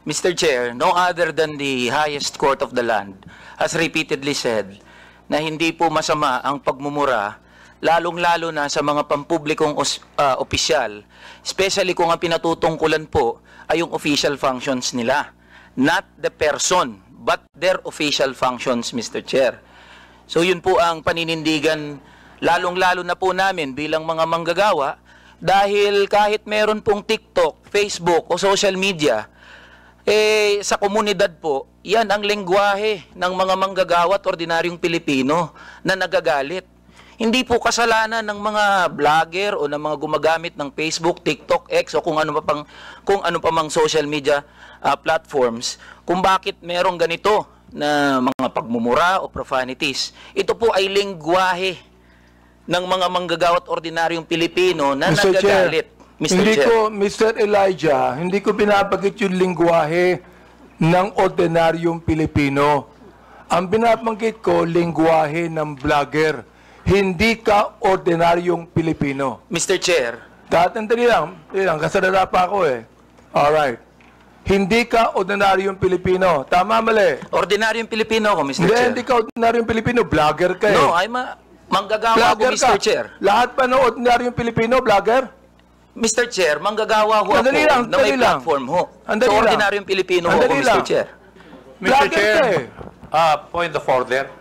Mr. Chair, no other than the highest court of the land has repeatedly said na hindi po masama ang pagmumura, lalong-lalo na sa mga pampublikong opisyal, especially kung ang pinatutungkulan po ay yung official functions nila. Not the person, but their official functions, Mr. Chair. So yun po ang paninindigan, lalong-lalo na po namin bilang mga manggagawa, dahil kahit meron pong TikTok, Facebook o social media, sa komunidad po, yan ang lengguwahe ng mga manggagawa at ordinaryong Pilipino na nagagalit. Hindi po kasalanan ng mga vlogger o ng mga gumagamit ng Facebook, TikTok, X o kung ano pa mang social media platforms kung bakit merong ganito na mga pagmumura o profanities. Ito po ay lengguwahe ng mga manggagawa at ordinaryong Pilipino na nagagalit. Mr. Elijah, hindi ko binabagit yung lingwahe ng ordinaryong Pilipino. Ang binabanggit ko, lingwahe ng vlogger. Hindi ka ordinaryong Pilipino. Mr. Chair. Tatandali lang, kasalala pa ako eh. Alright. Hindi ka ordinaryong Pilipino. Tama, mali? Ordinaryong Pilipino ako, Mr. Chair. Hindi ka ordinaryong Pilipino, vlogger ka eh. No, manggagawa ako, Mr. Chair. Lahat pa ng ordinaryong Pilipino, vlogger? Mr. Chair, manggagawa ho ako na may platform ho. So, ordinaryong Pilipino ho ako, Mr. Chair. Mr. Chair, point of order.